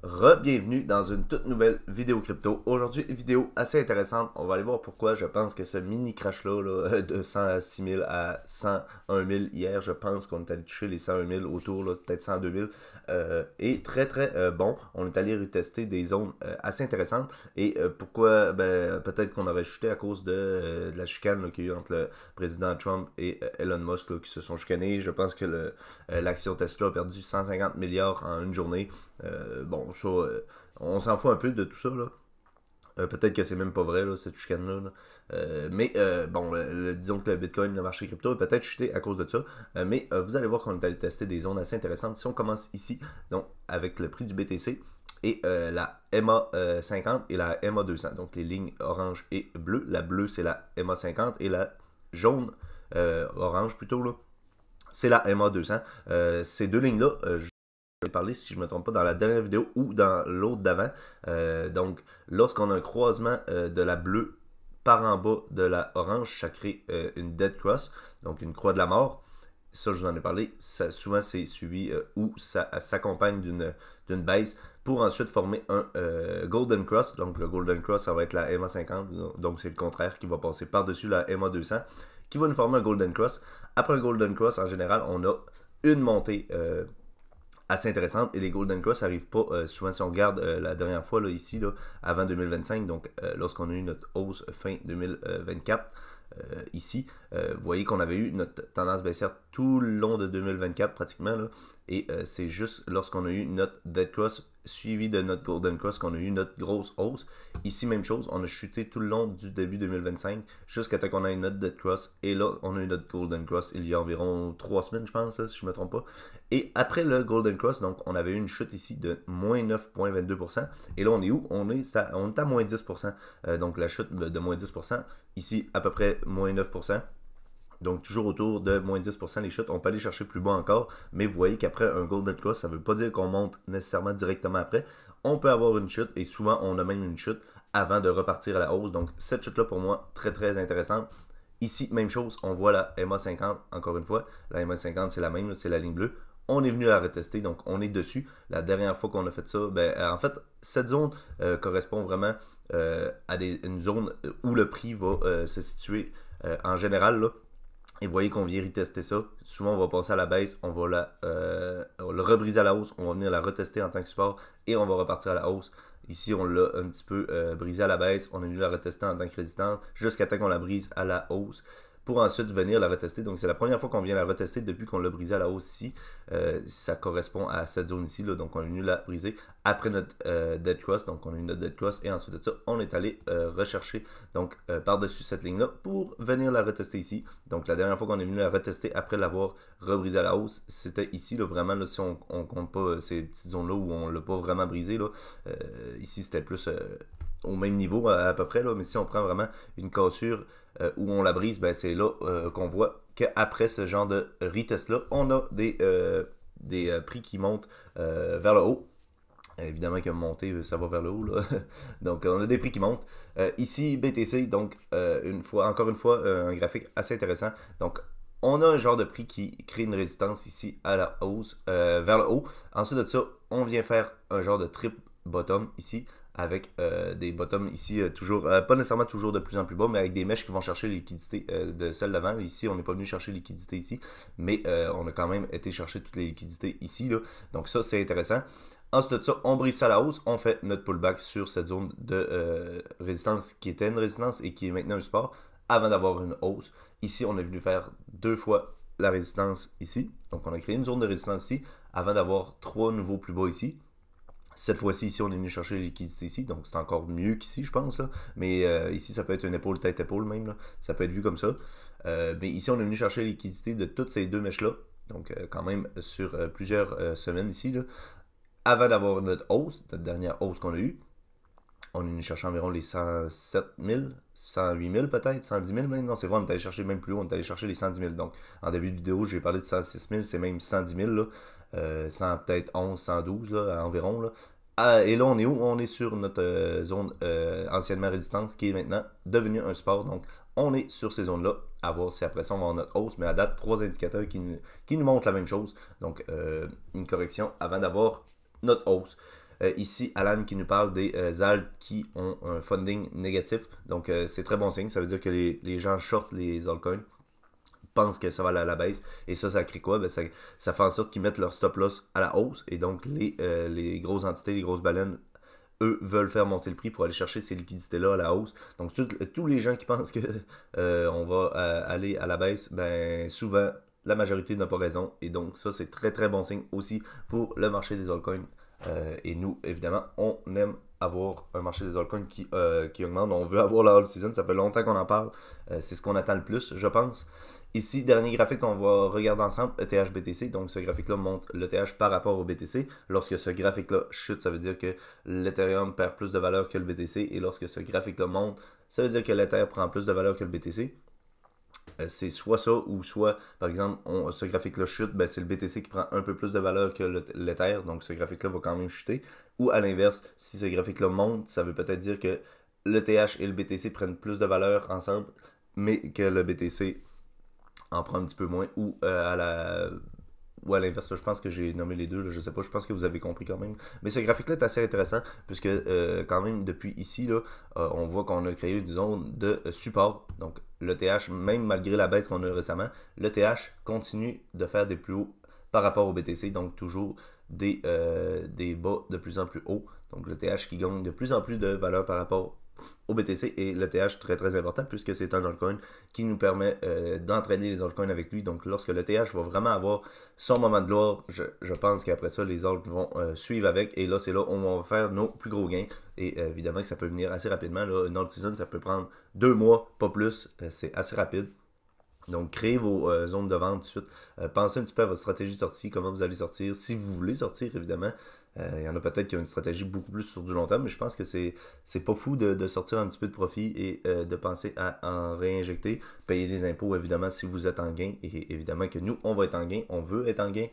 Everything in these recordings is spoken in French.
Re-bienvenue dans une toute nouvelle vidéo crypto. Aujourd'hui, vidéo assez intéressante. On va aller voir pourquoi je pense que ce mini crash-là de 106 000 à 101 000 hier, je pense qu'on est allé toucher les 101 000 autour, peut-être 102 000, est très bon. On est allé retester des zones assez intéressantes. Et pourquoi peut-être qu'on aurait chuté à cause de la chicane qu'il y a eu entre le président Trump et Elon Musk qui se sont chicanés. Je pense que l'action Tesla a perdu 150 milliards en une journée. Bon, ça, on s'en fout un peu de tout ça, là. Peut-être que c'est même pas vrai, là, cette chicane-là. Bon, disons que le Bitcoin, le marché crypto, a peut-être chuté à cause de ça. Vous allez voir qu'on est allé tester des zones assez intéressantes. Si on commence ici, donc avec le prix du BTC et la MA 50 et la MA 200, donc les lignes orange et bleu. La bleue, c'est la MA 50 et la jaune, orange plutôt, là, c'est la MA 200. Ces deux lignes-là, j'ai parlé, si je ne me trompe pas, dans la dernière vidéo ou dans l'autre d'avant. Donc, lorsqu'on a un croisement de la bleue par en bas de la orange, ça crée une dead cross, donc une croix de la mort. Ça, je vous en ai parlé. Ça, souvent, c'est suivi ou ça s'accompagne d'une baisse pour ensuite former un golden cross. Donc, le golden cross, ça va être la MA 50. Donc, c'est le contraire qui va passer par-dessus la MA 200 qui va nous former un golden cross. Après un golden cross, en général, on a une montée assez intéressante et les Golden Cross n'arrivent pas souvent si on regarde la dernière fois là, ici là, avant 2025, donc lorsqu'on a eu notre hausse fin 2024 ici, vous voyez qu'on avait eu notre tendance baissière tout le long de 2024 pratiquement là, et c'est juste lorsqu'on a eu notre dead cross suivi de notre golden cross qu'on a eu notre grosse hausse. Ici même chose, on a chuté tout le long du début 2025 jusqu'à temps qu'on ait notre dead cross et là on a eu notre golden cross il y a environ 3 semaines je pense là, si je ne me trompe pas. Et après le golden cross, donc on avait eu une chute ici de moins 9,22%. Et là on est où? On est à moins 10%. Donc la chute de moins 10%. Ici à peu près moins 9%. Donc toujours autour de moins 10% les chutes. On peut aller chercher plus bas encore, mais vous voyez qu'après un golden cross, ça ne veut pas dire qu'on monte nécessairement directement après. On peut avoir une chute et souvent on a même une chute avant de repartir à la hausse. Donc cette chute-là pour moi, très intéressante. Ici, même chose, on voit la MA 50 encore une fois. La MA 50 c'est la même, c'est la ligne bleue. On est venu la retester, donc on est dessus. La dernière fois qu'on a fait ça, en fait, cette zone correspond vraiment à une zone où le prix va se situer en général, là. Et vous voyez qu'on vient retester ça. Souvent, on va passer à la baisse, on va le rebriser à la hausse, on va venir la retester en tant que support et on va repartir à la hausse. Ici, on l'a un petit peu brisé à la baisse, on est venu la retester en tant que résistance jusqu'à temps qu'on la brise à la hausse pour ensuite venir la retester. Donc, c'est la première fois qu'on vient la retester depuis qu'on l'a brisé à la hausse ici. Ça correspond à cette zone ici. Là. Donc, on est venu la briser après notre dead cross. Donc, on a eu notre dead cross et ensuite de ça, on est allé rechercher donc par-dessus cette ligne-là pour venir la retester ici. Donc, la dernière fois qu'on est venu la retester après l'avoir rebrisé à la hausse, c'était ici. Là, vraiment, là, si on compte pas ces petites zones-là où on l'a pas vraiment brisé, là, ici, c'était plus au même niveau à peu près. Là, mais si on prend vraiment une cassure où on la brise, c'est là qu'on voit qu'après ce genre de retest-là, on a des prix qui montent vers le haut. Évidemment que monter, ça va vers le haut. Là. Donc, on a des prix qui montent. Ici, BTC, donc, encore une fois, un graphique assez intéressant. Donc, on a un genre de prix qui crée une résistance ici à la hausse, vers le haut. Ensuite de ça, on vient faire un genre de trip bottom ici avec des bottoms ici toujours, pas nécessairement toujours de plus en plus bas, mais avec des mèches qui vont chercher les liquidités de celle d'avant. Ici, on n'est pas venu chercher les liquidités ici, mais on a quand même été chercher toutes les liquidités ici. Là. Donc ça, c'est intéressant. Ensuite de ça, on brise ça à la hausse, on fait notre pullback sur cette zone de résistance qui était une résistance et qui est maintenant un support avant d'avoir une hausse. Ici, on est venu faire deux fois la résistance ici. Donc on a créé une zone de résistance ici avant d'avoir trois nouveaux plus bas ici. Cette fois-ci, ici, on est venu chercher les liquidités ici, donc c'est encore mieux qu'ici, je pense. Là. Mais ici, ça peut être une épaule, tête-épaule même. Là. Ça peut être vu comme ça. Mais ici, on est venu chercher les liquidités de toutes ces deux mèches-là. Donc, quand même, sur plusieurs semaines ici. Là. Avant d'avoir notre hausse, notre dernière hausse qu'on a eue, on est venu chercher environ les 107 000, 108 000 peut-être, 110 000 même. Non, c'est vrai, on est allé chercher même plus haut, on est allé chercher les 110 000. Donc, en début de vidéo, j'ai parlé de 106 000, c'est même 110 000, là. 100, peut-être 11, 112, là, environ, là. Et là, on est où? On est sur notre zone anciennement résistance qui est maintenant devenue un support. Donc, on est sur ces zones-là. À voir si après ça, on va avoir notre hausse. Mais à date, trois indicateurs qui nous montrent la même chose. Donc, une correction avant d'avoir notre hausse. Ici, Alan qui nous parle des alt qui ont un funding négatif. Donc, c'est très bon signe. Ça veut dire que les gens shortent les altcoins, pensent que ça va aller à la baisse. Et ça crée quoi? Ben, ça fait en sorte qu'ils mettent leur stop loss à la hausse. Et donc, les grosses entités, les grosses baleines, eux veulent faire monter le prix pour aller chercher ces liquidités-là à la hausse. Donc, tous les gens qui pensent que on va aller à la baisse, ben souvent, la majorité n'a pas raison. Et donc, ça, c'est très, très bon signe aussi pour le marché des altcoins. Et nous, évidemment, on aime avoir un marché des altcoins qui augmente. On veut avoir la all season. Ça fait longtemps qu'on en parle. C'est ce qu'on attend le plus, je pense. Ici, dernier graphique qu'on va regarder ensemble, ETH-BTC. Donc, ce graphique-là montre l'ETH par rapport au BTC. Lorsque ce graphique-là chute, ça veut dire que l'Ethereum perd plus de valeur que le BTC. Et lorsque ce graphique-là monte, ça veut dire que l'Ether prend plus de valeur que le BTC. C'est soit ça, ou soit, par exemple, ce graphique-là chute, ben c'est le BTC qui prend un peu plus de valeur que l'Ether. Donc, ce graphique-là va quand même chuter. Ou à l'inverse, si ce graphique-là monte, ça veut peut-être dire que l'ETH et le BTC prennent plus de valeur ensemble, mais que le BTC en prend un petit peu moins, ou à l'inverse. Je pense que j'ai nommé les deux, là, je sais pas, je pense que vous avez compris quand même. Mais ce graphique-là est assez intéressant, puisque quand même, depuis ici, là, on voit qu'on a créé une zone de support. Donc, l'ETH, même malgré la baisse qu'on a eu récemment, l'ETH continue de faire des plus hauts par rapport au BTC, donc toujours des bas de plus en plus hauts. Donc, l'ETH qui gagne de plus en plus de valeur par rapport au BTC, et l'ETH très très important puisque c'est un altcoin qui nous permet d'entraîner les altcoins avec lui. Donc lorsque l'ETH va vraiment avoir son moment de gloire, je pense qu'après ça les alts vont suivre avec, et là c'est là où on va faire nos plus gros gains. Et évidemment que ça peut venir assez rapidement, là. Une alt season ça peut prendre 2 mois, pas plus, c'est assez rapide. Donc, créez vos zones de vente tout de suite. Pensez un petit peu à votre stratégie de sortie, comment vous allez sortir, si vous voulez sortir, évidemment. Il y en a peut-être qui ont une stratégie beaucoup plus sur du long terme, mais je pense que c'est pas fou de sortir un petit peu de profit et de penser à en réinjecter, payer des impôts, évidemment, si vous êtes en gain. Et évidemment que nous, on va être en gain, on veut être en gain,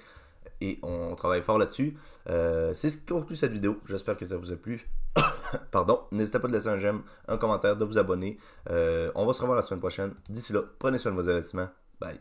et on travaille fort là-dessus. C'est ce qui conclut cette vidéo. J'espère que ça vous a plu. Pardon. N'hésitez pas de laisser un j'aime, un commentaire, de vous abonner. On va se revoir la semaine prochaine. D'ici là, prenez soin de vos investissements. Bye.